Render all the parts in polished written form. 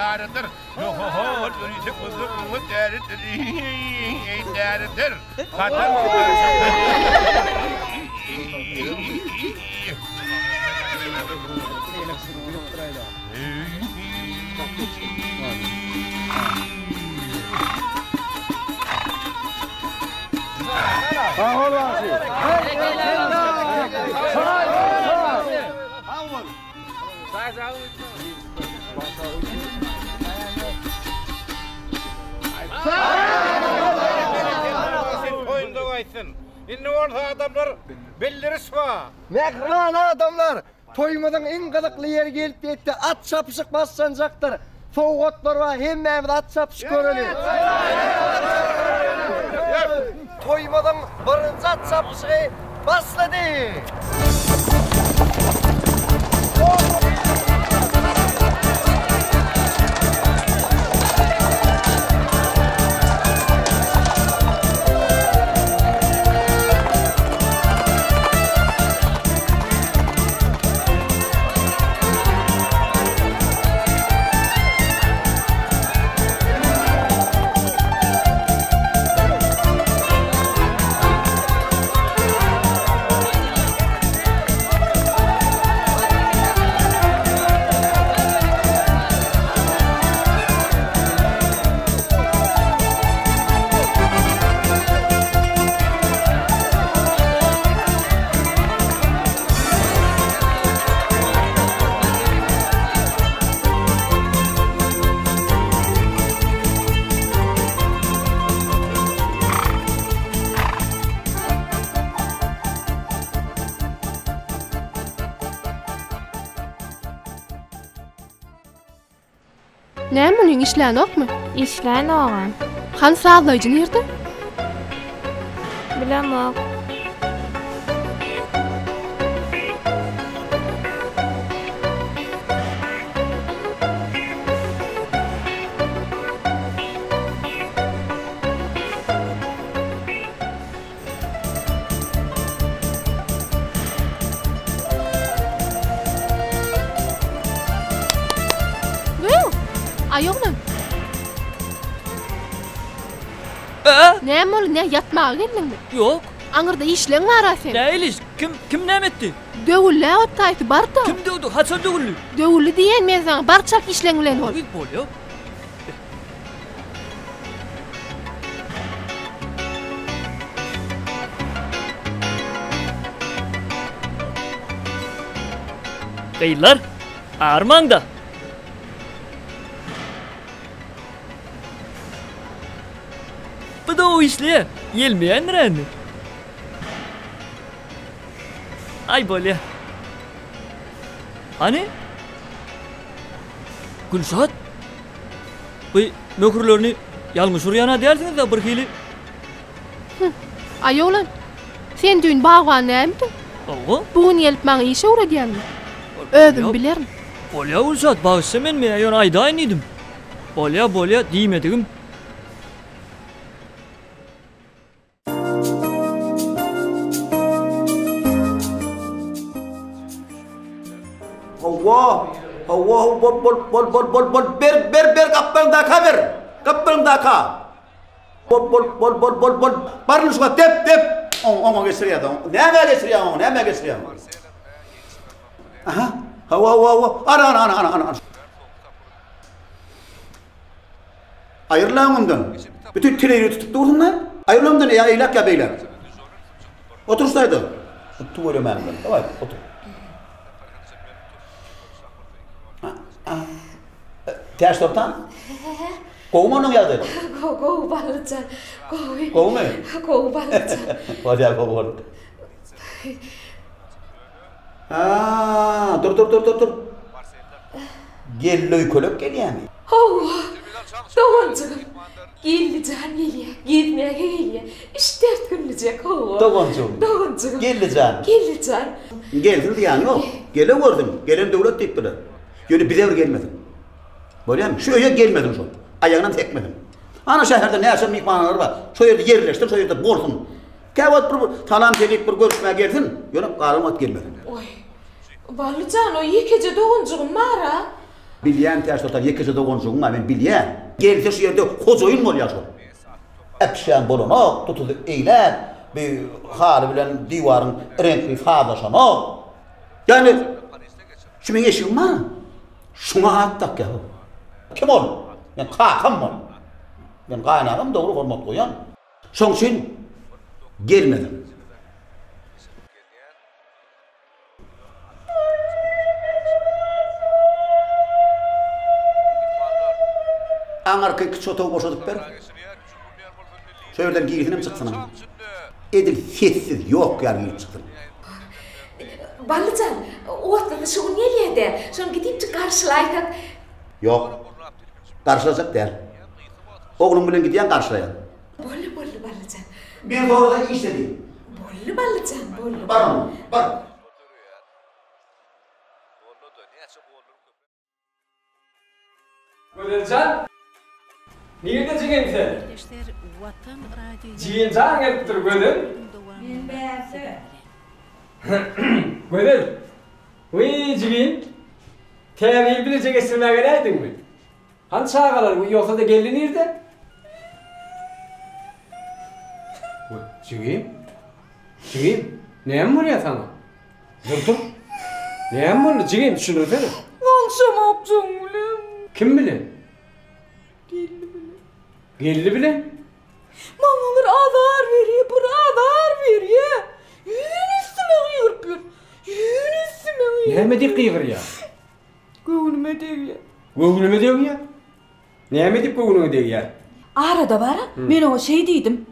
darıdır. Yoho, dönüşe kuzumu derdir. Derdir. Kadın İnne orta adamlar belleri sıva. Mehran adamlar. Toymadan en kızıklı yer gelip etti. At çapışık bassancaktır. Soğukotlar var. Hem evde at çapışık görülüyor. Toymadan birinci at çapışığı başladı. Näme munyň işläni okmy? İşläni oğan. Han sağlayjy nerede? Bilemok. Ayoglan. Näme ol, ne yatmağa geldin? Yok. Aňyrda işleň bar sen. Näiliş? Kim näme etdi? Döwülle otayty barda. Kim döwdi? Haçan döwüldü? Döwülle diýen men sana barçak işleň bilen bol. Bolýar. Beyler, armanda. Bu da o işliye. Yelmeyen rende. Ay böyle. Hani? Gülşat. Bu mökürlerini yalnız uruyana dersiniz da bir hili. Ayoglan. Sen dün bağwan nämedi? Oğlum? Bugün gelip maňa işe öwredýärmi? Özüm bilerim. Bolya Gülşat, bağışsa men ýa aýdaýyn idim. Bolya diýmedigim. Allah, bol, ber, kaplarındaka ver. Kaplarındaka. Bol, barın şuna, tep. Ona geçiriyor da. Neme geçiriyor? Aha, hava. Ana. Ayırlan ondan. Bütün tireyi tutup durdun lan. Ayırlan ondan ya, eylak ya beyler. Otursaydı. Tuttum öyle memnun. Tamam, otur. Ters toptan? Kovu mu onun yadı? Kovu balıcan. Kovu mu? Kovu balıcan. Hadi ya kovu. Dur. Gelloy kolok gel yani. Allah! Doğancığım. Gellican geliyor. Gitmeye geliyor. 3-4 günlücek Allah. Doğancığım. Gellican. Geldin yani yok. Gele gördüm. Gelen devlet deyip bile. Yani bir devir gelmedim. Böyle mi? Şuraya gelmedim şu. Ayağından tekmedim. Ana şehirde ne yaşam mihmanlar var. Şu yerde yerleştim, şu yerde borsun. Kevat bir talan telik bir görüşmeye geldin. Yani karımat gelmedim. Oy. Balıcan o iyi gece doğuncağım mara. Bilýän täşdotar ýekisi dogonjugyň men bilýän. Gelse şu ýerde hojoýun bolýar şol. Äpşän bolanok, tutudy eýler, bir hary bilen diwarın renkli fazlaşamak. Yani şu men eşigim bar. Şuna atdak ya. Kim ol? Ben kakam bol. Ben gaýnagym dogry hormat goýan. Şoň üçin gelmedim. Anarka iki çotoğu boşadık ber. Şöyle giyinim çıksın. Edil sessiz yok yer giyip çıktın. Ballıcan, oğlum şu neliydi? Şunu gidip karşılaydık. Yok. Karşılayacak der. Oğlum bilen gidiyen karşılayan. Bollu Ballıcan. Ben doğrudan işledim. Bollu Ballıcan, bollu. Var mı? Var. Gödelcan. Niye jigen sen? Jigen jan gelip dur Gödel. Men bäse. Gödel. Uy jigen. Täbil bilecek esirmäge näýdingmi? Hança galar bu ýoksa da geldi nerede? Jigen. Jigen, näme bolýar sana? Dur. Näme boldy jigen düşünürsene. Akşamapjam ulan. Kim bilen? Geldi bilen? Bana bir azar veriyor, bir azar veriyor. Yün üstüme gıyırpıyor. Yün üstüme gıyırpıyor. Näme dip gıyır ya? Göğünüme değiyor. Göğünüme diyor ya? Näme dip göğünüme diyor ya? Arada bara, men o şey dedim.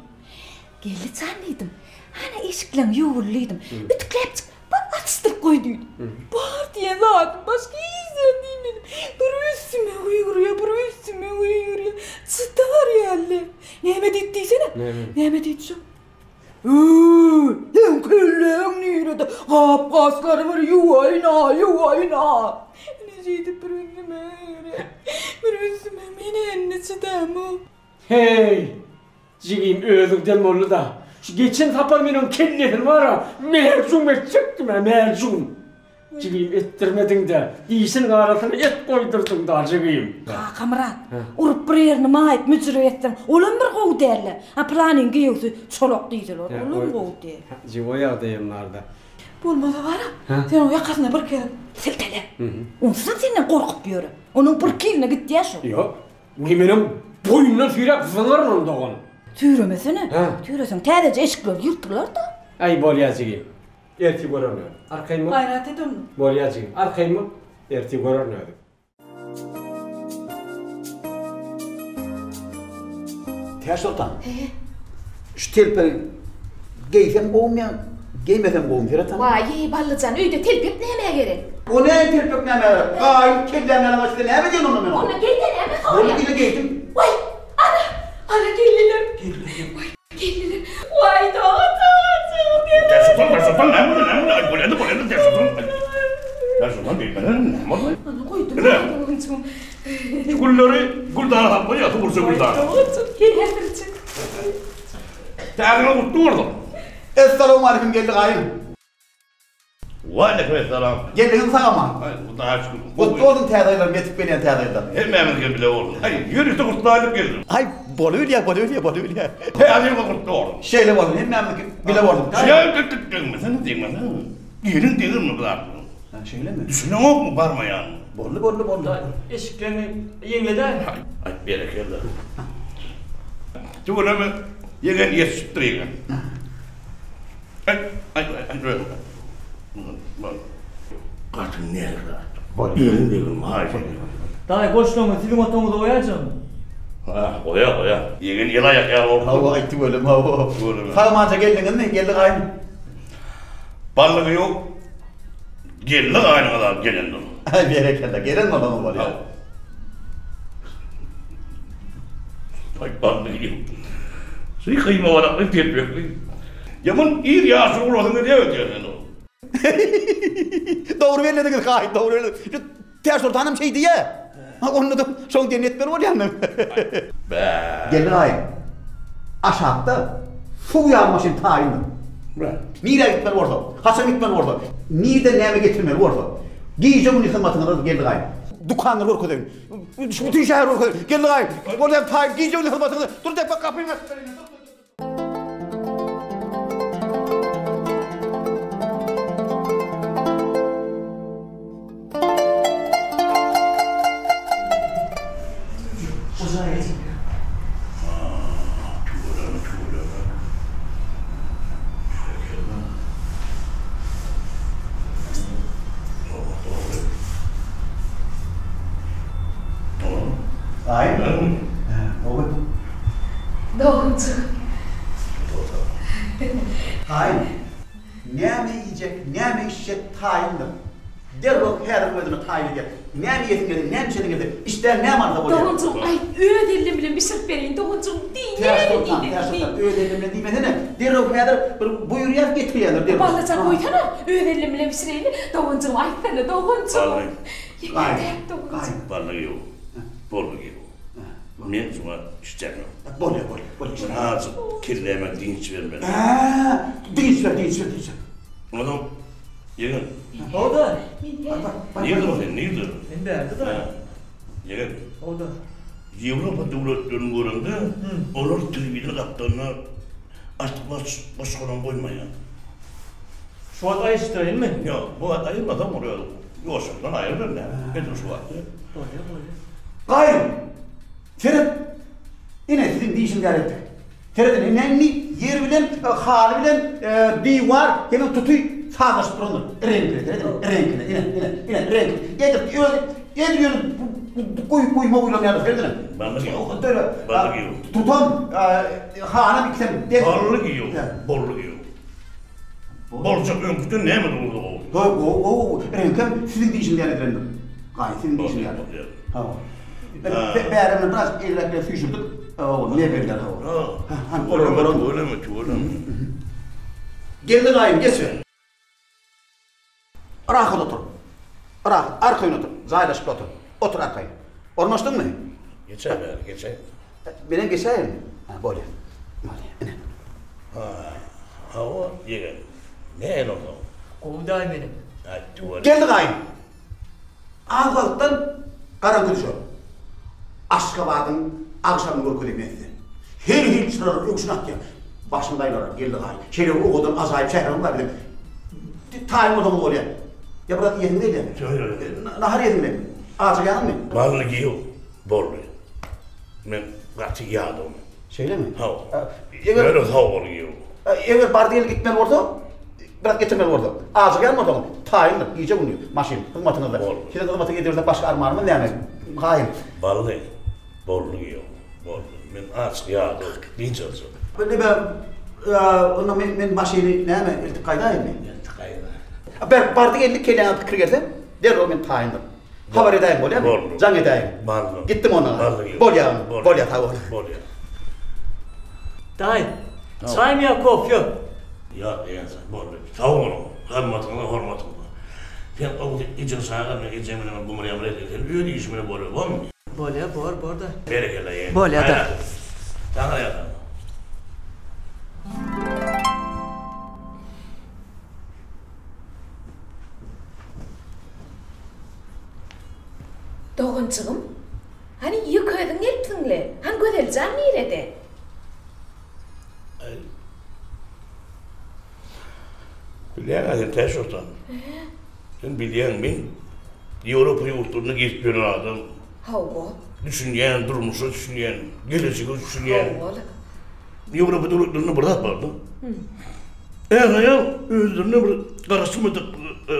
Geldi zannıydım. Hani eşiklen yuğurluydum. Ütüklep çık, bak atıştırıp koyduydum. Bağır diye zaten başka izleyen değilim. Bir üstüme uyuruyor, bir üstüme uyuruyor. Çıtar yerle. Näme dittiysene? Näme ditsin? Hem külleğin nirede. Hap kasları var yuvayna, yuvayna. Ne şeydi bir üstüme uyuruyor. Bir üstüme meni enne çıdamı. Hey! Jigim özümden boldy da. Şu geçen sapar menin kellerim var ha. Mercum etjekdim ha, mercum. Jigim ettirmedin de. Diýsin garasyna et goýdurdun da jigim. Kamrat, urup bir yerini maýyp müjür etdim. Olam bir gow derler. Ha planin giýýärsi çolak diýdiler. Olam gow der. Jig oýa diýenlerde. Bolmasa bara, sen o ýakasyna bir kere siltele. Ondan senden gorkup ýöre. Onun bir kiline gitdi ýaşy. Yok. Bu menin boyundan firap zıların onda onu. Tüyremesene. Tüyresen täzece eşikler yırtırlar da. Ay bolýar jigim. Erti görünür. Arkaýmy? Gayrat edin. Bolýar jigim. Arkaýmy? Erti görünür. Täşdotar. Şu telpe giysen boğum giymesen boğum Ferhat. Vay Ballıcan, öýde telpip näme gerek? O ne telpek näme? Gaýyn kellemlerine başda näme diýen onu men? Ona geldi näme soýar? Onu gide giydim. Vay, ana geldiler. Vay, geldiler. Vay doğru. Dersotan näme bolýardy dersotan. Dersotan bilmeden näme bolýar? Ana koydum. Gulları guldana tapma yatı bursa guldana. Gel çık. Tägine guttu orada. Esselamu aleyküm geldi gaýyn. Wa aleykümselam. Geldiňiz sagama. Ay bu da aşkım. Guttu oldun täzeler metip benen täzeler. Hemmemiz bile oldu. Ay yürüyüşte kurtlarlık geldim. Ay bolýar. Hey azim kurtlu oldum. Şeýle boldum, hemmemiz bile boldum. Ya tıktıktık sen diyeyim mi? Yerin değil mi bu da? Şeýle mi? Düşünün yok mu barmayan? Boldy. Eşiklerini yeňledi. Ay berekelde. Tuğrama yegen yetiştireyim. Ay böyle. Bak. Katın nerede? Yerin değil mi? Hayır. Daýy goşluğumu sizin otoňyzda goýarjam. Ha, oya. Yegen yela yak oldu. Hawa aýtdy bölüm, hawa. Sagamaça geldiňizmi? Geldi gaýyn. Ballığı yok. Geldi aynı kadar gelen. Ay berekelde, gelen adamı bolýar. Ay ballığı yok. Şey kıyma var, ay tepekli. Yaman iyi yaşlı olasın diye ötüyorsun o. Doğru verlediniz gaýyn, doğru verlediniz. Täşdotanam şey diye. Onu da şoň diýen etber bolýarmy? Geldi gaýyn. Aşağıda su ýağmaşyn taýyny. Nire gitmeli orada? Hasan gitmeli orada? Nirde näme getirmeli orada? Giyce bunu hizmetine geldi gaýyn. Dükkanları orkulayın. Bütün şehir orkulayın. Gelin ağayım. Oradan tayip giyeceğim hırmatını. Dur tek bak kapıyı ver. Ağayım. Oğlum. Doğumcuğum. Ağayım. Ne mi yiyecek, ne mi içecek tayindir. Derrok her ödünü tayin eder. Ne mi yetin geldi, ne mi içetin geldi. İşte ne vardı oluyor. Doğumcuğum, ay öğüdelim bile misir verin. Doğumcuğum, Ters sultan, öğüdelimle demesene. Derrok her buyur yaz getiriyorlar. Derrok. Ballacan koytana, öğüdelim bile misir verin. Doğumcuğum, ay sana doğumcuğum. Vallahi yok. Bollu gibi. Men şuna istemiyorum. Bolya. Hazır kirleme dinç vermeden. Dinç ver. Adam yegin. O da. Yegin o sen neydi? Ben berdi da. Yegin. O da. Avrupa devletlerinin göründe onlar tribüne kaptanına artık başkadan koymaya. Şu an ayıştırayım mı? Yok, bu ayırmadan oraya yoğuşundan ayrılır ne? Nedir şu vakti? Gayrim. Ferhat. Yine sizin deyişin gayretti. Ferhat'ın önemli yer bilen, hali bilen divar hemen tutuy sağlaşıp durulur. Renkli. Yediriyor koyma uylamayalım Ferhat'ın. Balık yok. Balık yok. Tutam hana bir kitem. Balık yok. Balık yok. Bolcak önkütün ne mi durdu o? Renkem sizin deyişin gayretti. Gayet sizin deyişin gayretti. Tamam. Bärimini biraz ellerle füşürdük. Ne verdiler hava? Öyle mi? Geldin ayım, geç ver. Rahat otur. Rahat, arkayın otur. Zaylaşıp otur. Otur arkayın. Ormaştın mı? Geçer. Benim geçeyim. Böyle. Hava yegen. Ne en oldu? Kovday benim. Geldin ayım. Ağbalıktan karan şu. Aşkabadın akşamını görkülüp etti. Her çıralar öksün atya. Başındaylar geldi ayım. Şöyle o kadar azayıp şehrin var dedim. Tayim odamı oraya. Ya burada yedin değil mi? Nahar yedin mi? Ağaca yanın mı? Balık yok. Bollu. Men katı yağdım. Şöyle mi? Hava. Böyle hava yok. Eğer bardiyelik gitmeli orada, bırak getirmeli orada. Ağaca gelme odamı. Tayimdir, iyice buluyor. Maşin, hizmetine de. Şimdi hizmete gidiyoruz başka armağanı mı ne mi? Hayır. Balık. Bollu yok. Bollu. Men ağaç yağdım. Dinç olsun. Böyle ben maşini ne mi? İltikaydayım mı? İltikayda. Ben bardiyelik kelene fikir gelse, derrol ben tayimdir. Haber edeyim böyle mi? Bollu. Can edeyim. Balık. Gittim ona. Balık. Bolya tavuğu. Bolya. Dayı. Çay mı ya kof yok? Ya bollu. Tavuğunu. Hormatını. Sen o için sağlar gecemine bu Meryem redin. Öyle işimine bollu var mı? Bolya bor da. Berekele yani. Bolya da. Daha ya. Doğumcuğum, hani yıkadın ettinle. Han gödelcan nerede? Bilen sen ters olsan. Sen bilen ben. Avrupa yurtlarına geçiyor adam. Hava. Düşünen, durmuşu düşünen, geleceği düşünen. Hava. Avrupa yurtlarını bırakmadı. Eğer ya özlerine bir karıştırmadık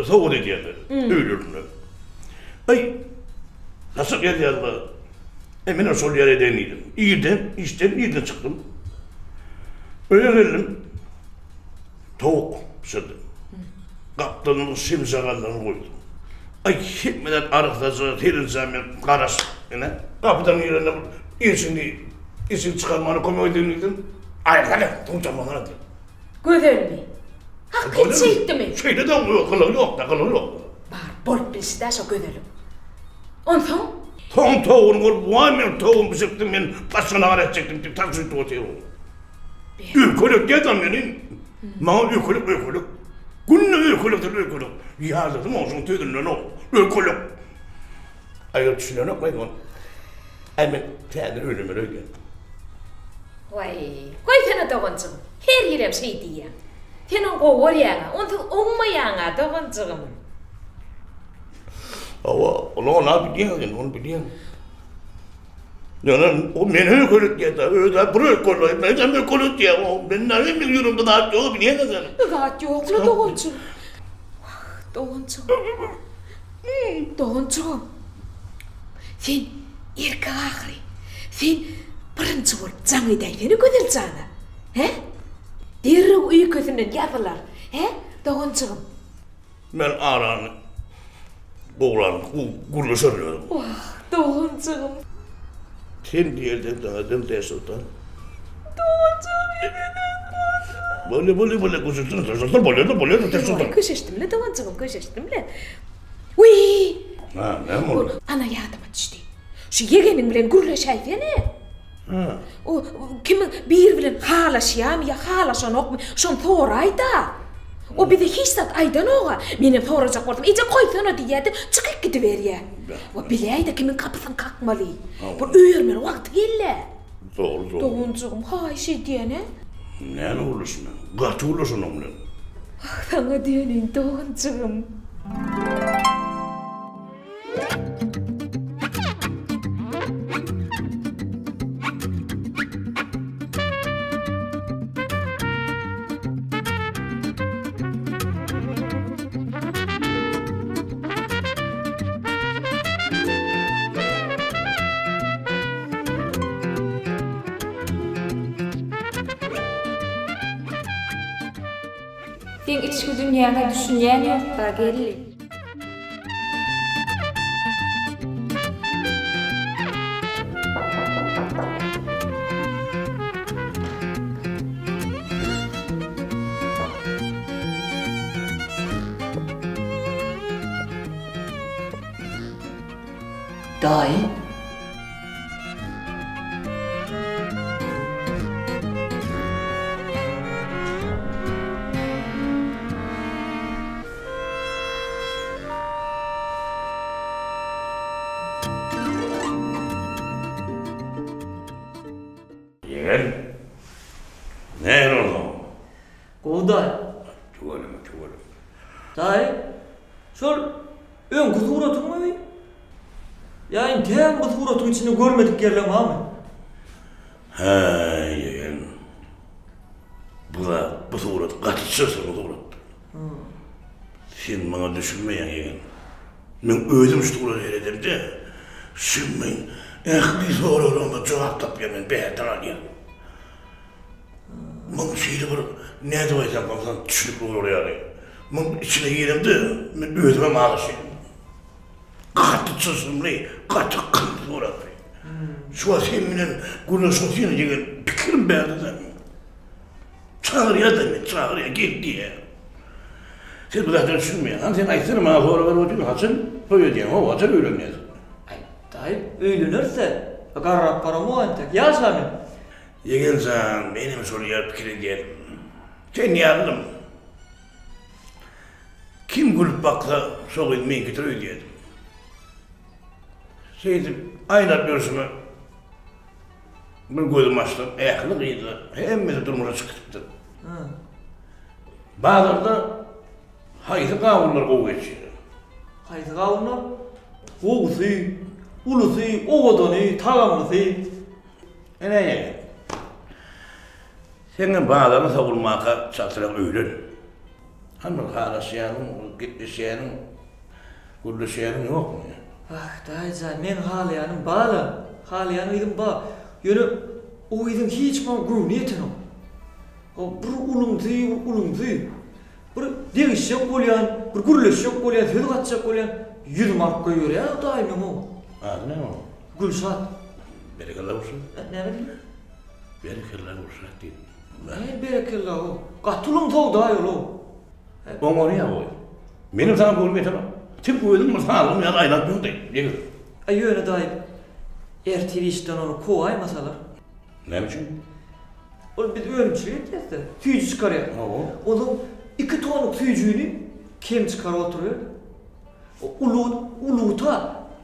savun ediyordu. Ölürünü. Ay, nasıl geldi yazma? Emin sol yere deneydim. İyiydim, işten iyiden çıktım. Öyle geldim. Tavuk pişirdim. Kaptanın simsakallarını koydum. Ay hikmeden arıktacı, terizemi, karas. Kaptanın yerine isin çıkarmanı koymaydın. Ayaklarına tuğçamanlar atayım. Gödel mi? Hakkı çekti mi? Şeyde de yok, kılı yok. Bar, bol bilsi de so gödelim. Ondan? Tavuğunu koyup, vay men tavuğumu pişirttim ben, başına ağrı çektim ki taksıydı o tevuğu. Ülkülük dedim benim. Bana ülkülük. Günlü ülkülük. Yazdım olsun tüydüğünden o. Ülkülük. Ayol düşünüyorum koyun. Hemen teğdir ölümü öyle. Vay, koy sana doğuncum. Her yerim şey diye. Senin kovuryana, olmayana doğuncum. Ama onu biliyorsun, onu biliyorsun. Yani o menü koyup geldi, öyle buraya koyuyor. Ben de koyup ya, o ben ne biliyorum da daha çok biliyorsun sen. Rahat yok mu doğuncum? Doğuncum. Doğuncum. Sen erkek ahri. Sen birinci ol, canlıdaydığını götüreceğine. He? Derre uyu gözünden yapılar. He? Doğuncum. Ben aranı, boğulanı, gurlaşamıyorum. Doğuncum. Sen diyelden dağıdın desultan. Doğuncum. Böyle kuşuştun, desultan, böyle desultan. Köşeştimle doğuncum, köşeştimle. Uy! Ha, ne mi oldu? Ana yardıma düştü. Şu yegenin bilen gurlaşaydı ya ne? Ha. O kimin bir bilen halaşıyam ya halaşan ok mu? Şon torayda. O bir de hiç sak aydan oğa. Benim toracak vardım. İyice koysana diyedi. Çıkıp gidiver ya. O bileydi kimin kapısını kalkmalı. Bu öğürmen vakti gelle. Doğru. Doğuncuğum hay şey diyene. Ne olursun? Kaç olursun onunla? Sana diyenin doğuncuğum. Sen içki dünyana düşünýän ýokda gelli. Dahi. Yeğen. Ne oldu? Goğday. Çuvalım. Dahi. Şol ön kusuratın mı? Yani tem kusuratın içinde görmedik yerler var mı? He yeğen. Bu surat kaçışırsın bu surat. Sen bana düşünmeyen yeğen. Ben özüm şu surat eyledim de. Şimdi ehli sorularıma cevap tapıyorum behter alıyor. Ben şeyde bir ne diyeceğim ben düşünüp oraya arayayım. Ben içine girelim de ben özüme mağalaşayım. Katıtsızım ne? Katı kıl surat. Şu an seninle gurursun seni yeğen fikrim beğendim. Çağır ya git diye. Siz bu zaten düşünmeyin. Hani sen aytsana bana sonra ben oturun Hasan böyle diyeyim. O Hasan öğrenmez. Ay, dahi öylünürse garrap para muantek. Ya sanım. Yeğen sen benim soruya fikir ediyelim. Sen yardım. Kim gülüp baksa soğuk etmeyi getiriyor diyelim. Seydim aylar görsümü bir koydum açtım. Ayaklık iyiydi. Hem de durumuna çıktı. Bazıları haydi kavurlar kovu geçiyor. Haydi kavunlar. Oğusu, ulusu, oğudunu, tagamlısı. Ne yani? Senin bazılarını savurmaya çatırak öğren. Hani halasıyanın, gitlisyanın, gurlusyanın yok mu ya? Ah dahi men halayanım bağla. Halayanıydım bağ. Yani o idin hiç bana gurur niyetin o. O bir ulumdu. Bir değişecek bolyan, bir gurleşecek bolyan, fiyat atacak bolyan. 100 mark koyuyor ya daimim o. Adı ne o? Gülşat. Berekallah olsun. Ne bileyim? Berekallah olsun değil. Ne berekallah o. Katılım tavuk daha yol o. On oraya koy. Benim sana gurur yetemem. Tip koydun mu sağlığım yani aynatmıyor değil. Ay öyle daim. Erteli işten onu kovay masalar. Ne biçim? Oğlum biz ölümçülüğe gelse. Tüyücü çıkarıyor. Oğlum 2 tonluk tüyücüğünü kim çıkar oturuyor? O uluta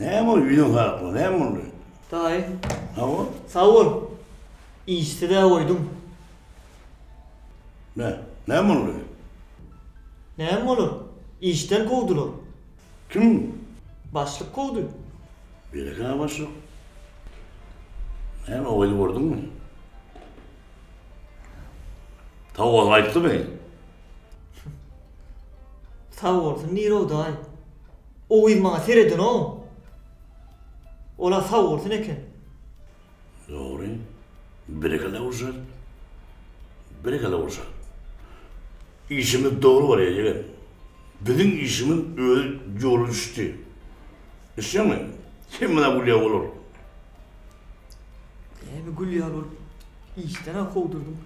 Ne bu yüzün farklı? Ne bu? Dayı. Ha o? Sağ ol. İşte de koydum. Ne? Ne bu? Ne olur? İşten kovdular. Kim? Başlık kovdu. Bir kana başlık. Ne o öyle vurdun mu? Tavuk ayıttı mı? Sağ olsun niye o dayı? O ilmağa seyredin o. Ola sağ olsun eken. Doğru. Bir kana vursan. Bir kana vursan. İşimiz doğru var ya yeğen. Bizim işimin öyle yolu düştü. İstiyor musun? Kim bana bu olur? Bir gül yar ol. İşten ha kovdurdum.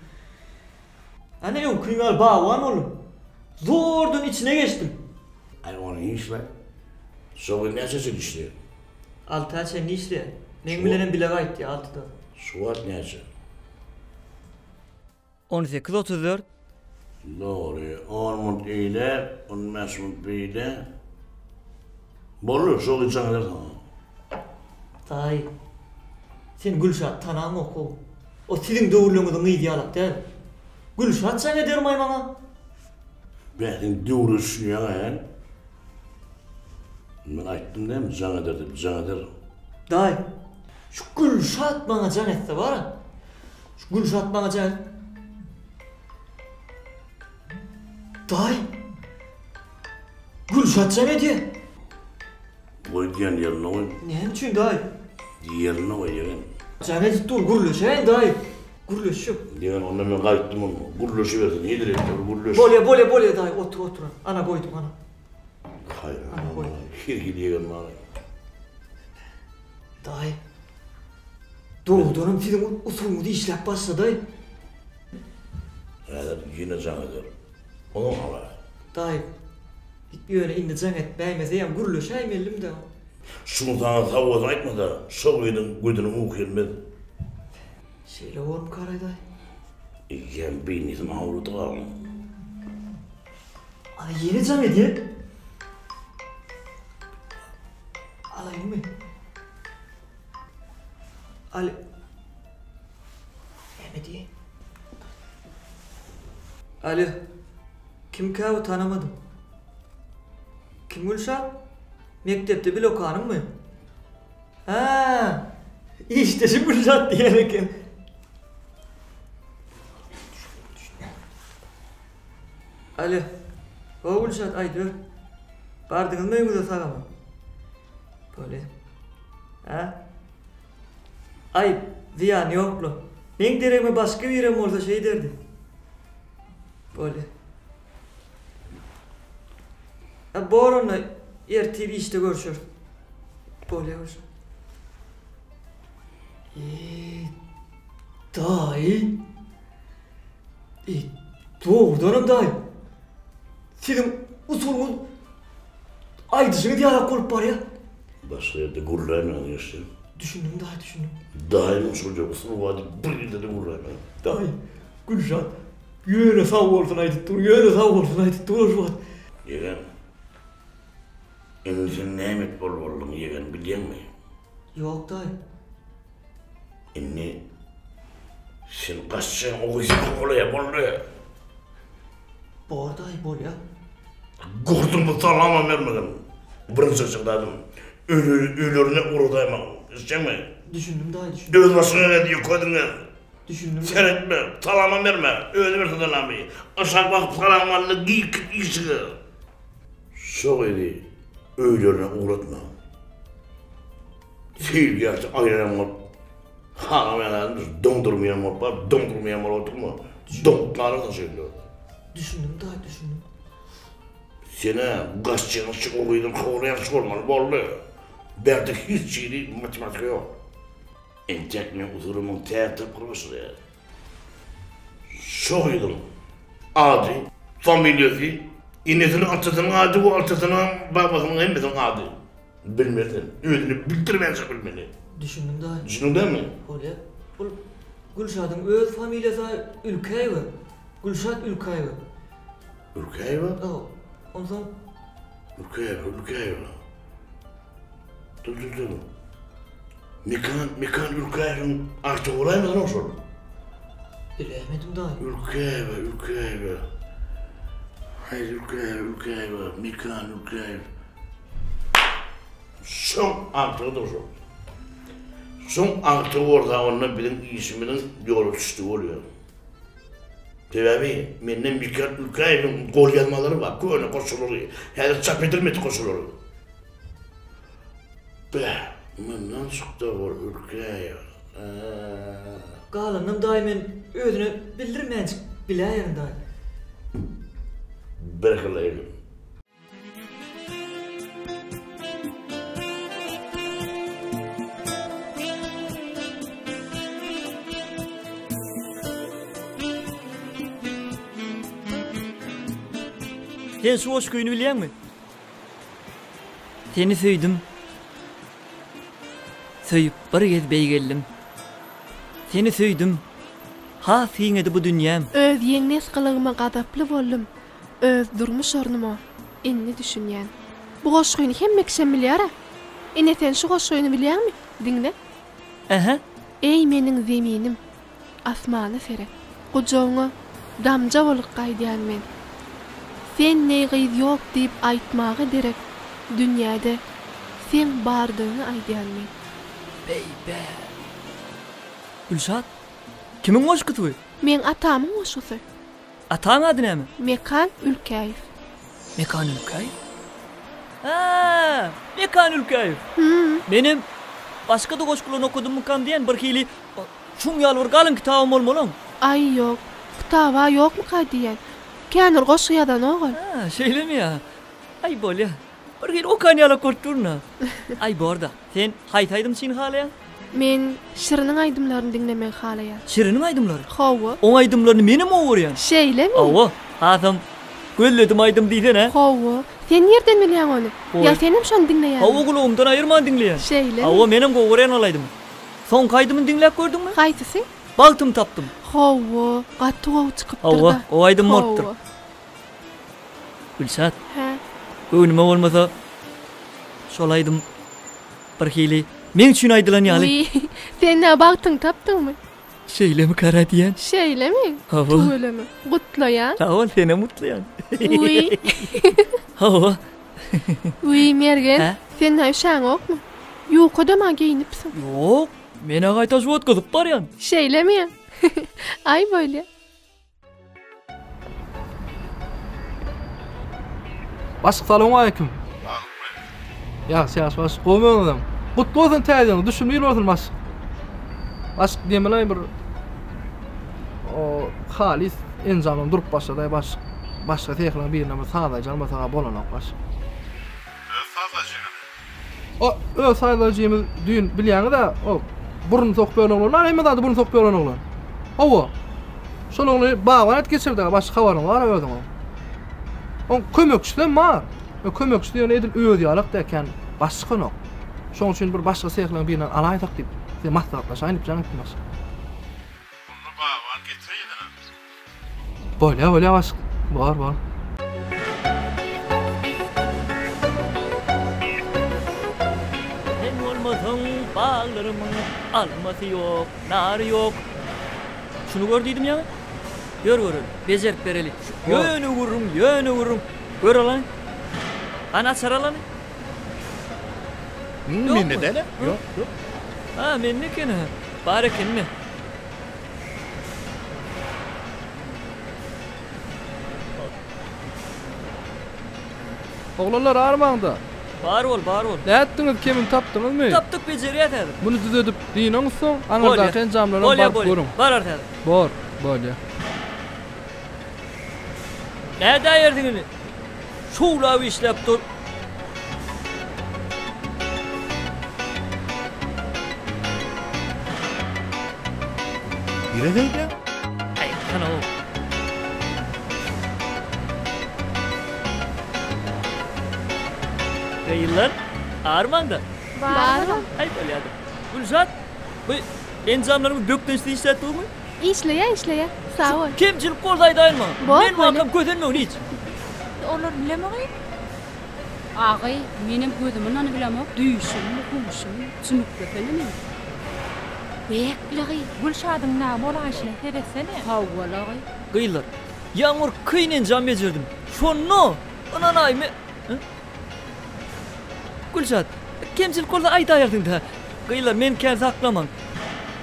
Anne yok kıymal bağ var mı oğlum? Zordan içine geçtim. Ay onun işle. Sonra ne sesin işte? Altı açan ne işte? Ne bilenin bile gayet ya altıda. Suat ne sesin? 18-34. Doğru. Armut ile, Mesut ile. Bolur, sol insanlar tamam. Dayı. Sen Gülşat tanağım oku. O sizin doğruluğunuzun idealak değil mi? Gülşat sen eder maymana. Ben doğrusun ya he. Ben ayttım değil mi? Can ederdim, can ederim. Dayı. Şu Gülşat bana can etse var ya. Şu Gülşat bana can. Dayı. Gülşat can ediyor. Koy diyen yerine koy. Ne için dayı? Yerine koy yeğen. Can edip dur gürleşen dayı. Gürleş yok. Yeğen ondan ben kayıttım onu. Gurloşu verdin. Yedir etti. Gurloş. Bolya dayı otur. Ana koydum ana. Hayır. Ana koydum. Hirgili yeğen bana. Dayı. Doğudanım sizin usulünüzü işlep başladı dayı. Evet yine can ederim. Onu hala. Dayı. Bir öyle indi can et beğenmezeyim gürleşeyim elim de. Şunu sana tavuğu aytma da soğuydun güdünü okuyun ben. Şeyle oğlum karay dayı. İken beynizim avrudu kalın. Ana yeni can ediyor. Alayım mı? Ali. Ne diye? Ali. Kim kahve tanımadım. Kim Gülşat? Mektepte bir lokanım mı? Ha, işte şu Gülşat diyelim. Ali. O Gülşat aydır. Bardınız mı evinize sağlamı? Böyle. Ha? Ay, ziyan yoklu. Ben dereme başka bir yerim orada şey derdi. Böyle. Ha, bu oranla erteli işte görüşür. Böyle görüşür. Dayı. Doğrudanım dayı. Senin usulünüz ay dışını diyerek olup var ya. Başka yerde gururlayma işte. Düşündüm. Daim usulca usul vardı. Bir de gururlayma. Dayı. Gülşat. Yöne sağ olsun aydık dur şu an. Yeğen. Sen nimet bol oldun yeğen biliyor musun? Yok dayı. Inni sen kaçacaksın o kızı kolaya bollu. Bor dayı bol ya. Kurdun mu sallama vermedin. Birinci çıktadım. Ölürüne uğradayım. İstiyor musun? Düşündüm dayı. Öz başına ne diyor koydun ya? Düşündüm. Seyretme, salama verme. Öyle bir salamayı. Aşağı bakıp salamanla giy çıkı. Söyledi. Ölürüne uğratma. Sevgi yaptı aynen var. Hanım dondurmayan var, dondurmayan var oturma. Dondurmayan da söylüyor. Düşündüm. Sene gazetecenin çıkılıyordun, kovlayan sormalı bollu. Berdik hiç şeydi, matematik yok. Entekme uzurumun teatr profesörü. Soğuydum. Adı, familyası, innesinin atasının adı, bu atasının babasının emmesinin adı. Bilmedin, ödünü bildirmezse bilmedi. Düşündüm dayı. Düşündün değil mi? Öyle. Gülşat'ın öz familyası Ülkayeva. Gülşat Ülkayeva. Ülkayeva? O. Ondan Ülkayeva. Dur. Mekan Ülkay'ın artık olay mı lan o sorun? Bilemedim daha. Ülkay. Hayır Ülkay. Mekan Ülkay. Son artığı o. Son artığı orada onunla benim isminin yolu düştü oluyor. Tabii benim Mekan Ülkay'ın gol yazmaları var. Köyüne koşulur. Yani çap edilmedi koşulur. Bundan çıktı o Ülkay. Galanım daimen özüne bildirmeyecek bileyen da. Bırakılayım. Sen şu hoş köyünü biliyor musun? Seni söyledim. Söyüp bir kez bey geldim. Seni söyledim. Ha seni bu dünyam. Öz yennes kılığıma gadaplı boldum. Öz durmuş ornuma inni düşünýän. Bu goşgyny hemme kişi bilýär. Ene sen şu goşgyny bilýärmi? Diňle. Aha. Ey meniň zeminim. Asmany sere. Gojaňa damja bolup gaýdýan men. Sen neýgyz ýok diýip aýtmagy derek dünýäde sen bardygyny aýdýan men. Beybe. Gülşat. Kimin goşguty bu? Men atamyň goşgusy. Ataň ady näme? Mekan Ülkäýew. Mekan Ülkäýew. Mekan Ülkäýew. Benim başga da goşgulyny okudum mukam diýen bir hili şuň ýalbyr galyň kitabym bolmalyň. Ay ýok. Kitaba ýokmy diýen. Känir goşgyadan ogul. Şeýlemi ýa? Ay bolýa. Bir hili okan ýala korturna. Ay borda. Sen haýtaýdym seni halaýan? Men Şiriniň aýdymlaryny dinlemek halaýar. Şiriniň aýdymlary? Hawa. O aýdymlaryny menem owerýan. Şeýlemi? Hawa. Adam gölledim aýdym diýsen ha? Hawa. Sen nerden bilýän onu? Ya senim şonu dinleýän? Hawa gulağımdan aýyrman dinleýän. Şeýlemi? Hawa menem owerýan alaýdym. Son kaýdymy dinläp gördüňmi? Gaýtysy? Baltym tapdym. Hawa. Gatyw çykypdyr da. Hawa, o aýdym mortdyr. Gülşat. Ha. Göwnüme bolmasa şol aýdym bir hili men üçin aýdylan ýaly. Sen ne bagtyň tapdyňmy? Şeýlemi kara diýen. Şeýlemi? Hawa. Tuýlemy? Gutlaýan? Hawa seni mutlaýan. Uy. Hawa. Uy mergen. Sen näşäň okmy? Ýok odama giyinipsiň. Ýok, meni gaýta şuwat gyzyp barýan. Şeýlemi? Ay böyle. Başyk salam aýkym. Ýaxşy baş. Goýmaňam. Gutlu bolsun täzeň, düşünmeli bolsun baş. Başyk diýmeli bir o halis enjamam durup başlady baş. Başga täklen birine saýda jarmasa bolanok baş. O saýdajymy düýün bilýäňi da o burun sokpýan oglan, hemme burun sokpýan oglan. Hawa. Şolony bagan et geçirdi baş habaryn var özüň. On kömekçilen bar. O kömekçi ýöne edil öýdi ýalak deken başga nok. Şoň üçin bir başga täklen birine alaýdak diýip sen maslahatlaşaýyn diýip janatdymas. Onu bagan getirýän. Bolýa baş. Bar. Bağlarımın alması yok, narı yok. Şunu gördüydüm ya. Gör, becerip bereli. Yönü vururum. Gör lan. Ana saralanı. Men neden? Yok. Ha, men ne kene? Bari kene. Oglanlar armağında. Bar ol. Näetdiňiz, kimin tapdyňyzmy? Tapdyk bejerýär. Bunu düzedip diýiniň soň, aňardan enjamlaryny baryp görüň. Bar artady. Bolýa. Näde aýerdiňiz? Şowlawy işläp dur. Bire geldi. Ay, kana o. Yıllar Armanda. Var. Ay bolýady. Gülşat, bu enjamlarymyz dökdüňizde işlätdiňmi? İşleýär. Sağ ol. Kimçilik goldaýdyňmy? Bor, Men makam közenme onu hiç. Olar bilemeýin. Ağay, menem gözümün anı bilemok, düýüşüm, huşum, çünükle felemi. Bekli, Gülşad'ın näme bolaşyny teresene. Hawwal ağay. Gıylar. Yağmur kıynen cam becirdim. Şonu. Ananay me. Gülşat. Kemsil kolda ayta ayardın da. Gıylar men kän saklaman.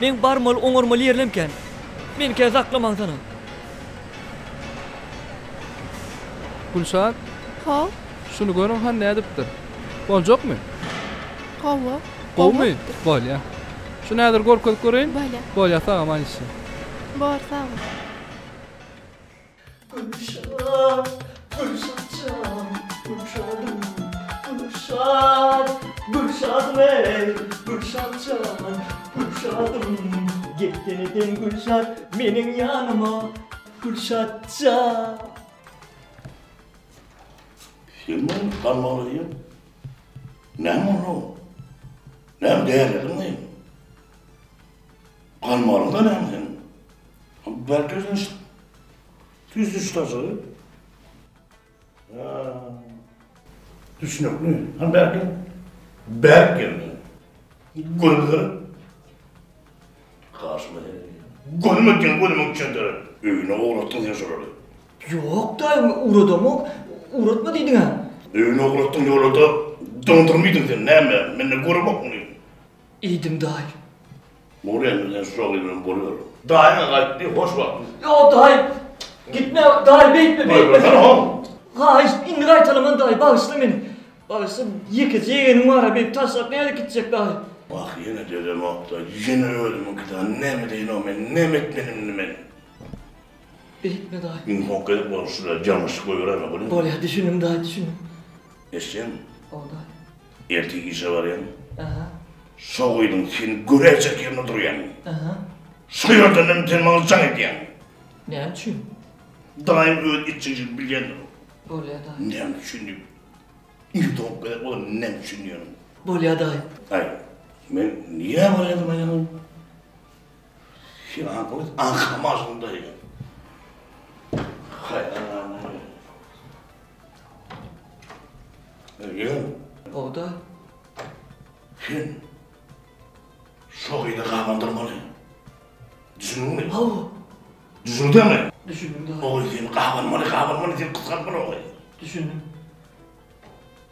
Men barmal oňormaly yerlemken. Men kän saklaman sana. Gülşat, Ha? şunu görün han ne edipdir? Boljak mı? Hawa. Bolmy? Bol ya. Şu nädir gorkodyp göreýin? Bale. Bol ya, tamam aýsy. Bar sağ ol. Gülşat, Gülşatcan, Gülşadım, Gülşat, Gülşat ey, Gülşatcan, Gülşadım. Gittin Gülşat benim yanıma, Gülşatcan. Sen bunu kalmalı diyor. Ne onu? Ne değerledin mi? Kalmalı da ne mi? Belki özün işte. Düz ustası. Düşünük mü? Ha belki. Belki. Gülmüyor. Karşıma gülmükken gülmük çöndürür. Öyüne uğrattın diye sorardı. Yok da uğradım, uğratma dedin ha. Öyüne uğrattın diye orada dondurmaydın sen. Ne mi? Ben de görüp bakmıyım. İyiydim dahi. Oraya neden soğuyla buluyor? Daima kayıtlı, hoş bak. Ya dahi, gitme dahi, bekle. Hayır, indi kaytalaman dahi, bağışla beni. Bağışla, yıkıcı yeğenim var ha, beni taşlaklaya gidecek dahi. Bak yine dedim hatta, yine öldüm o kadar. Ne mi deyin o men, ne mi etmenim men. Bekle dahi. İn hokkayıp oluşturlar, canımı sıkıyor ama bunu. Bol ya, düşünüm dahi, düşünüm. Eşeğim, O dahi. erteği ise var ya. Aha, Soğuydun seni görecek yerine duruyan. aha. Soyardan hem telmanı can ediyen. Ne için? Daim öğüt içecek bilgen. Bol ya dahi. Ne düşündüm? İlk hokkayıp olan ne düşünüyorum? Bol ya dahi. Ay, ben niye varıyordum ayağım? Şimdi ankamız ankamazdım da ya. Hay Allah'ım. Yeğen, O dahi. sen soğuyla kahvandırmalı. Düşündün mü? Hava. Düşündü mi? Düşündüm dahi. Oy sen kahvanmalı, sen kıskanmalı oy. Düşündüm.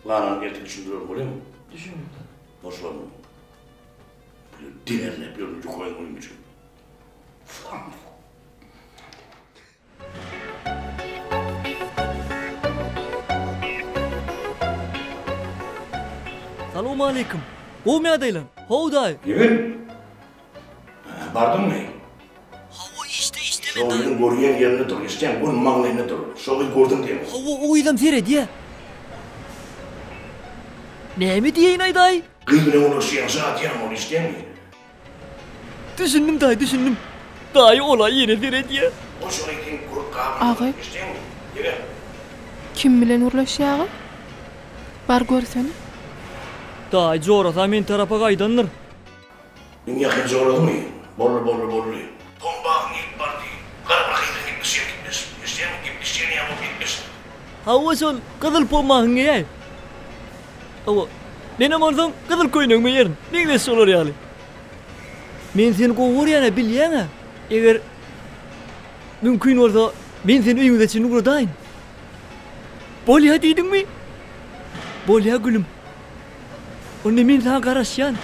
Lan erkek düşündürüyor biliyor musun? Düşündüm dahi. Boş var mı? Böyle değerli bir önce koyun oyuncu. Falan. Selamun aleyküm. O mu adaylan? Hava dahi. Yemin. Bardın mı? Hava işte Soğuyun görüyen yerine dur, isteyen bunun mağlayına dur. Soğuyu gördüm diye mi? Hava o idam seyret ya. Ne mi diyeyim ay dahi? Kıybine onu siyasa diyen onu isteyen mi? Düşündüm dahi, düşündüm. Dahi olay yine seyret ya. O soğuyun kurup kahvını Ağay. isteyen mi? Yine. Kim bilen urlaşýagy? Bar görsene. Dahi coğrasa men tarafa kaydanlar. Ben yakın zorladı mı? Bollu. Tombağın ilk parti. Karabakıyla gitmiş ya gitmiş. İsteyen mi gitmiş, yeni yapıp gitmiş. Hava sol kızıl pomağın ya. Hava. Benim oradan kızıl koyunun mu yerin? Ne güzel olur yani. Men seni kovur yana bilyana. Eğer mümkün olsa ben seni uyumda için buradayım. Bol ya deydin mi? Bol ya gülüm. Onu men sana karışyan.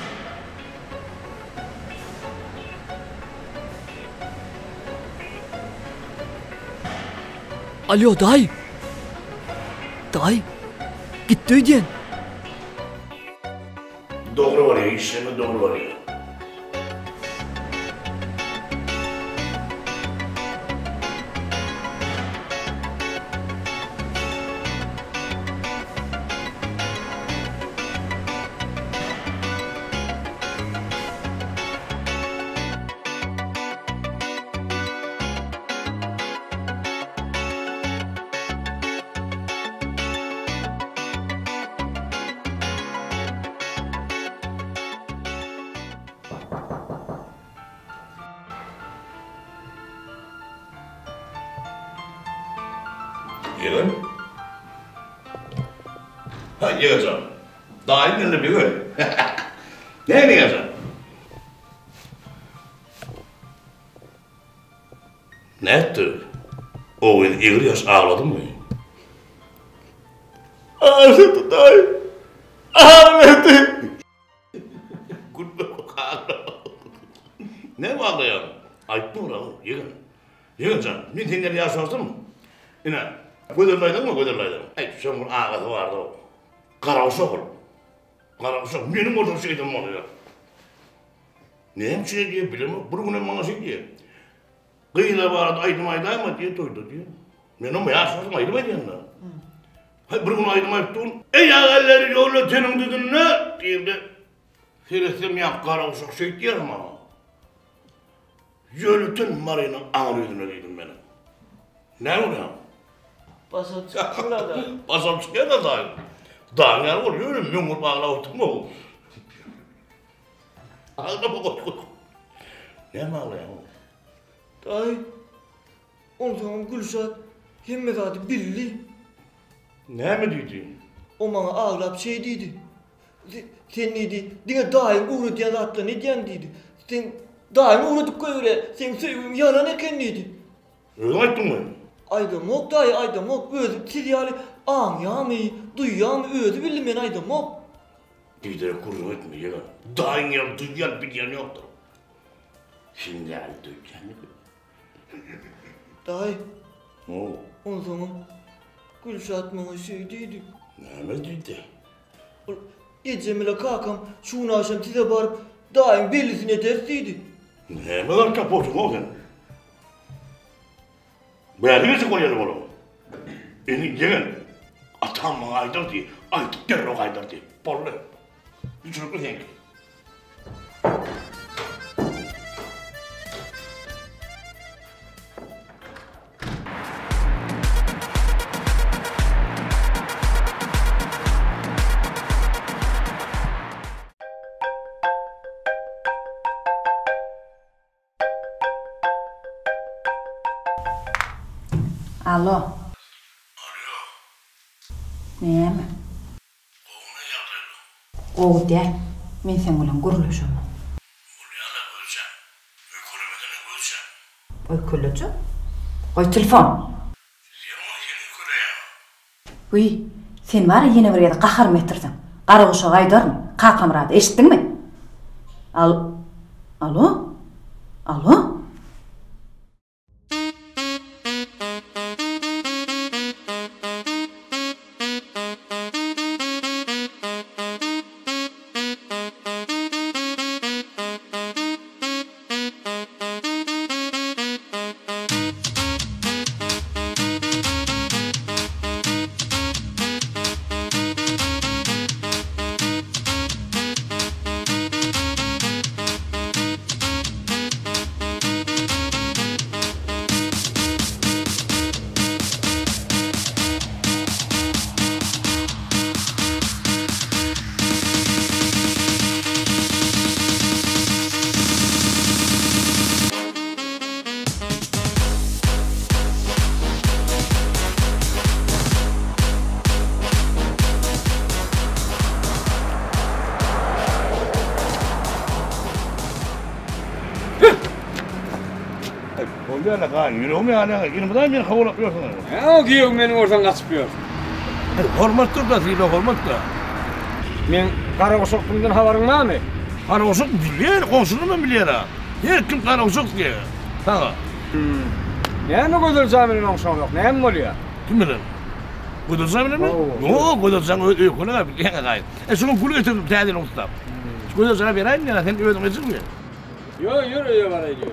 Alo dayı. Dayı. Gitti ödyen. Doğru var ya, işlemi doğru var ya. Yeğen. Ha, yiyeceğim. Daim elini bir gör. Ne yiyeceğim? Ne etti? O gün İlyas ağladı mı? Ağladı daim. Ağladı. Gülme ağladı. Ne bağlayan? Ayıp mı lan? Yığın can. Ben tenleri yaşarsın mı? Yine. Göderlaydın mı? Göderlaydın. Ay sen bunun ağası vardı o. Karavuşak ol. Karavuşak. Benim orada şeydim oluyor. Neyim şey diye bilir mi? Bunu bana şey diye. Kıyıda vardı aydım diye doydu diye. Ben onu yaşarsın aydım diyen de. Hay bunu aydım ayıptın. Ey ağaları yolu tenim dedin ne? Diye de. Filistim ya karavuşak şey diyelim ama. Yölütün marayını ağrıyordun öyleydim benim. Ne oluyor? Basam çıktılar da. Basam çıkıyor da dayı. Dağın yer oluyor öyle mümür bağla oturma o. Ağla bak. Ne mi ağlayan o? Dayı. Ondan Gülşat hemme zaten billi. Ne mi dedin? O bana ağlap şey dedi. Sen neydi? Dine daim uğradı ya zaten ne diyen dedi. Sen daim uğradık öyle. Sen sevim yalan eken neydi? Öyle ayıttın mı? Aydamok dayı aydamok özü tiryali anlayamı, duyamı özü bildim ben aydamok. Bir de kurun etme ya. Dağın yer duyan bir yer yoktur. Şimdi el duyan ne? Dayı. Ne o? O zaman Gülşat bana şey dedi. Ne mi dedi? Gecemile kalkam şunu akşam size varıp daim bellisine testiydi. Ne mi var kapotun o gün? Beğendiniz koyalım onu. Gelin. Atam bana aydır diye. Aydık derrok aydır diye. Porlu. Bir çocuklu denk. Alo. Alo. Neymi? Oğuna yaptırdım. Oğu de. Men sen bilen guruluşum. Ulyana öleceğim. Öykülemeden öleceğim. Öykülücü? Koy telefon. Yama yeni öyküleyem. Uy, sen var ya yine bir yerde qahar mı ettirdin? Qaraguşa qaydarın, qaqamradi, eşittin mi? Alo? Alo? Ulyana kan yüreğimi yani. Yirmiden beni kabul yapıyorsun. Ya o giyim benim oradan kaçmıyor. Hormattır da zile hormat da. Men Karakoşak bundan haberin var mı? Karakoşak biliyor, komşunu mu biliyor ha? Her kim Karakoşak diye. Sana. Ne mi Gödülcami'nin onşan yok? Ne mi oluyor? Kim bilir? Gödülcami'ni mi? Yok, Gödülcami öykünü de biliyor gayet. Şunu gülü getirdim tədil usta. Gödülcami vereyim ya, sen ödüm edecek mi? Yok, yürü bana diyor.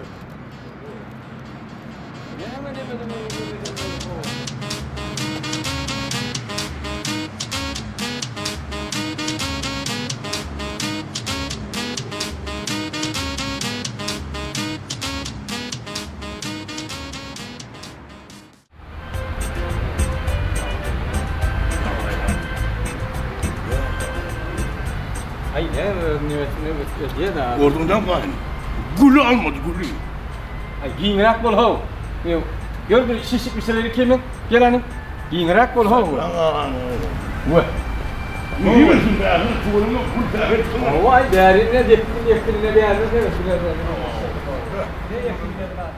Ay ne diye da. Ordundan kayın. Gülü almadı gülü. Ay giyinrak bol hav. Gör bir şişik bir şeyleri kimin? Gel hanım. Giyinrak bol hav. Aman. Vay. İyi misin be? Kulunu kurtarır. Vay derine yakınına değerli demek. Ne yakınına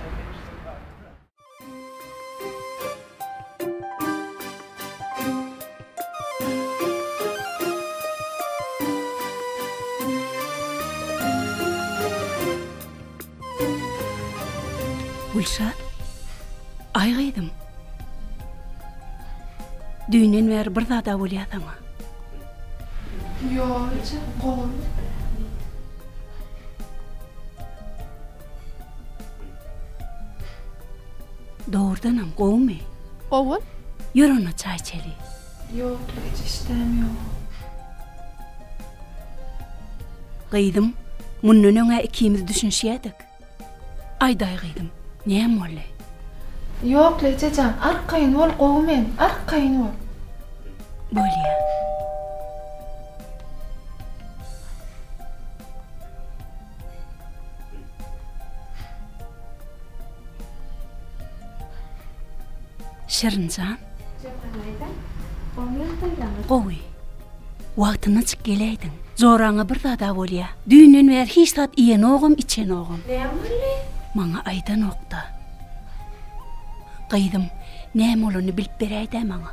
Gülşat, aygıydım. Düğünden ver bir daha da olayadama. Yok, qoğum. Doğrudanam qoğum. Oğul? Yürü ona çay içeli. Yok, hiç istemiyorum. Qıydım, bunun öne ikimiz düşünşeyedik. Ayday qıydım, neyem olay? Yok, Leçecan, arkayın ol qoğum, arkayın ol. Bolya. Şirincan. Qo'y. Vaqtini chiq kelaydin. Zo'rang'a bir dada bo'lya. Düğünden ver hiç tat iyen oğum, içen oğum. Neyem olay? Mana aydan oqda. Qıydım, neyem olunu bilip bereydi mana.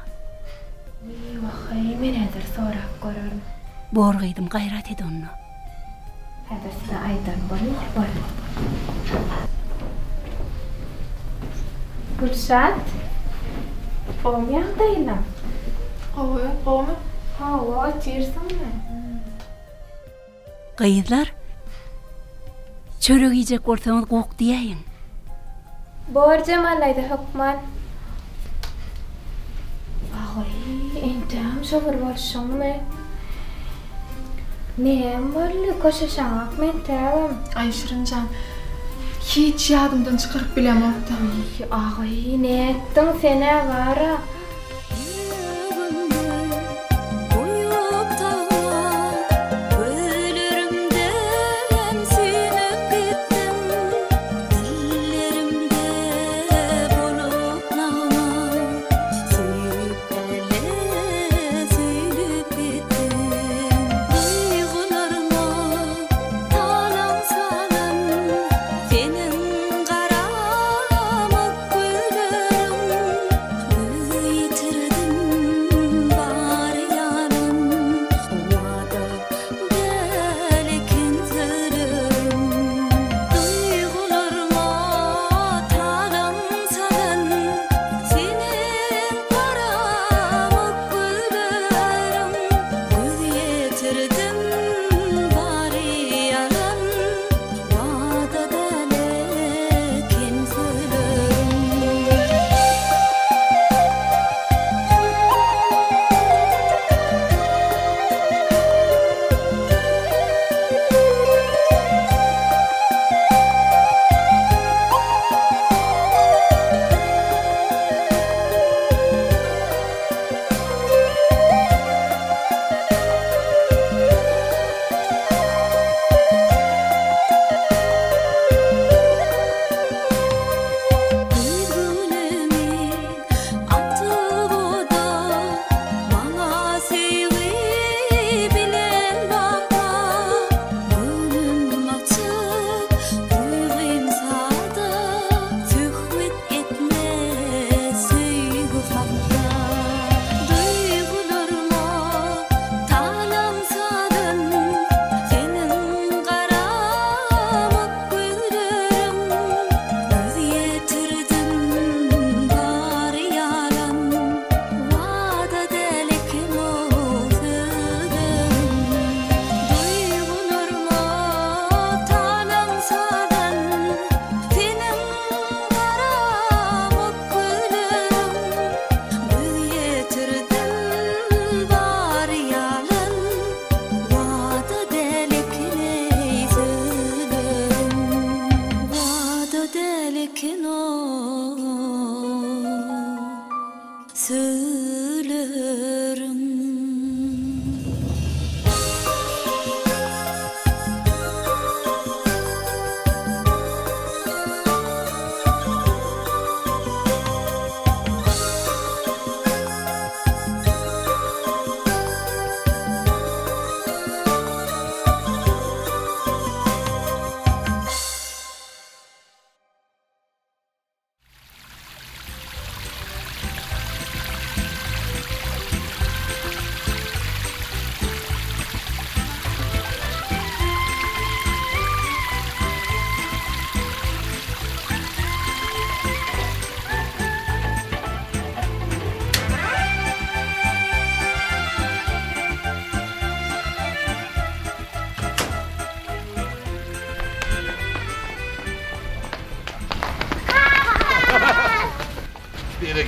Vaxay, men edir so'rab ko'rarim. Bor qıydım, gayrat edi onu. Hadi size aydan bor. Gülşat. Qo'm yaqdaylar. Qo'm. Hava açırsanlar. Qıydılar. Çörek yiyecek ortamı qoq diyeyin. Bor Cemalayda hukman. Ağay, entam şoför bolşammy? Neyem bolly koşaşaňak men tägem. Ay Şirinjan. Hiç yadımdan çıkarıp bilemokdum. Ağay, ne ettin sene bara?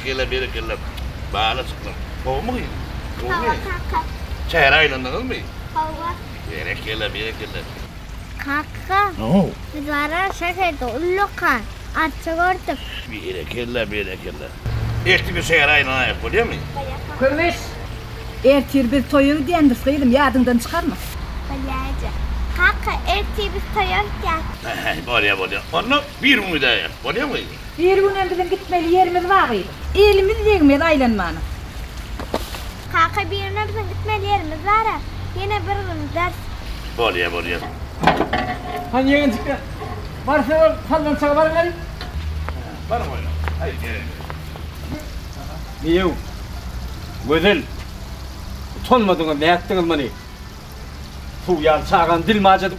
berekelle. Bağla sıkla. Kovma mı? Kovma. Çayır aylandınız mı? Hava. Berekelle. Kaka. Biz ara şehirde ullukan. Atça gördük. Berekelle. Erti bir çayır aylanaya yapıyor mu? Kömüş. Ertir bir toyunu diyendirseydim yadından çıkarma. Bayaca. Kaka erti biz toyarken. Bolya. Onu bir umut ayar. Bolya mı? Bir günden bizim gitmeli yerimiz var idi. Elimiz yegmedi aylanmanı. Kaka birine bizim gitmeli yerimiz var ya. Yine bir ders. Bolya. Hani yegin çıktı. Varsa sallan sağa var gari. Bana oyna. Hayır gelin. Niye? Güzel. Utanmadın ne yaptınız mı? Tuğyan sağan dil macadı.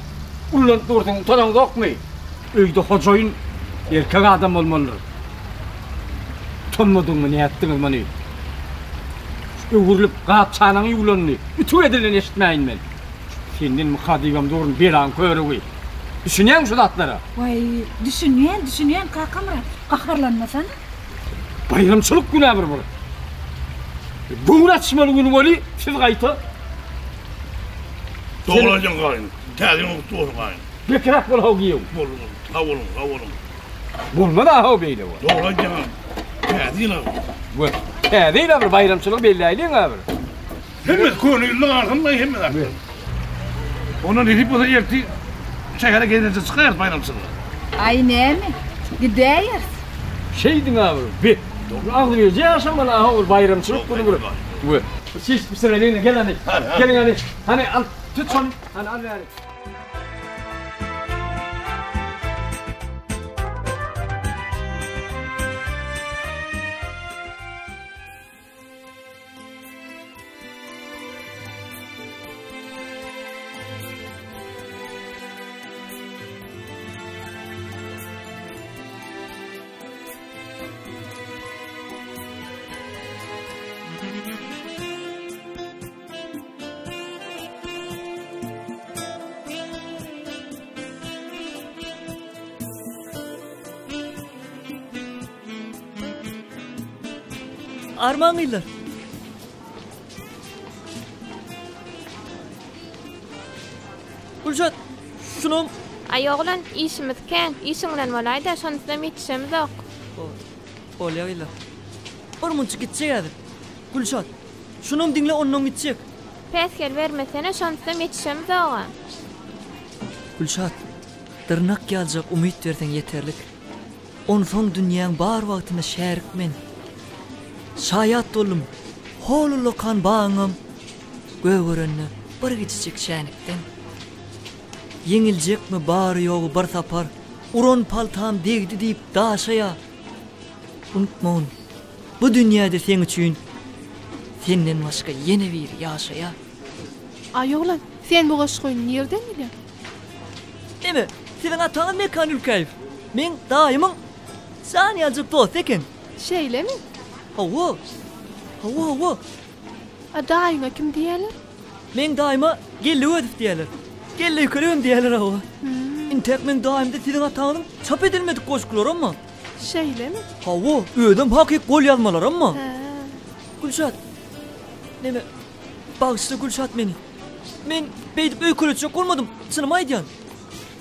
Ulan durdun utanın yok mu? Öyde hocayın erkek adam olmalı. Utanmadın mı ne yaptınız mı? Öğürlüp qap çanağın yulanını. Ütü edilen eşitmeyin men. Senden mukadibam doğrun bir an körüğü. Düşünüyor musun atlara? Vay düşünüyen kakamra. Kaharlanmasana. Bayramçılık günah bir bu. Buğun atışmalı günü oli, siz kayıta. Doğulacaksın kayın. Tədin oldu doğru kayın. Bekirak bol hav giyiyor. Bolun. Bulma da hav beyle var. Doğulacaksın. Tədin oldu. Bu, tədin bir bayramçılık belli aylayın abi. Hemmet konu yılın arkında hemmet arkında. Onun edip o da yerti şehre gelince çıkar bayramçılığı. Ay ne mi? Gideyiz. Şeydin abi, bir. Ağlı vereceği aşamalı hav bayramçılık bunu bırak. Bu. Siz bir sırayla gel hani. Gelin hani. Hani al, tut şunu. Hani al yani. Armağanıylar. Gülşat, şunum. Ay oğlan, işimiz ken. İşinden olayda şonusdan yetişemiz yok. Olayla. Ormunçu gidecek hadi. Gülşat, şunum dinle ondan gidecek. Peskel vermesene şonusdan yetişemiz yok. Gülşat, tırnak gelecek umut versen yeterlik. On son dünyanın bar vaktinde şerik men. Şayat dolum, holu lokan bağınım. Göğürünü bir geçecek şenlikten. Yengilecek mi bar yoğu bir sapar. Uron paltam degdi deyip daşaya. Unutmayın, bu dünyada sen için senden başka yeni bir yaşaya. Ay oğlan, sen bu aşkını nereden biliyorsun? Değil mi? Senin atan Mekan Ülkayif. Men daima saniyacık dost eken. Şeyle mi? Hava. Daima kim diyelim? Men daima gelle ödüp diyeler. Gelle yukarı diyeler hava. İntek men daima da sizin atanın çap edilmedik koşkular ama. Şeyle mi? Hava, ödüm hakik gol yazmalar ama. Gülşat. Neme? Bağışla Gülşat beni. Men beydip öykülüçecek olmadım. Sınımaydı.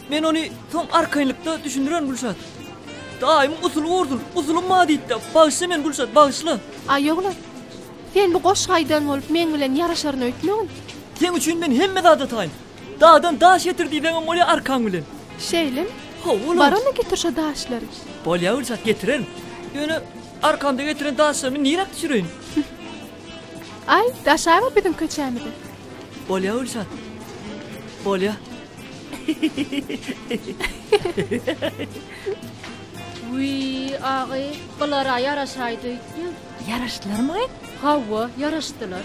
Men onu son arkayınlıkta düşündüren Gülşat. Daim usulum madiydi. Bağışla men Gülşat, bağışla. Ay oğlan, sen bu koş haydan olup men bilen yarışarını ötmüyorsun. Sen üçün men hemme dağda tayın. Dağdan daş getirdiğden öyle arkan bilen. Şeyle mi? Ha oğlum. Bana ne getir şu daşları? Bolya Gülşat getiren. Yani arkamda getiren daşlarımı nirak düşürün. Ay, daşlar mı bizim köçemide? Bolya Gülşat. Bolya. Uy, ağay, bunlara yaraşaydı. Yaraştılar mı? Hava, yaraştılar.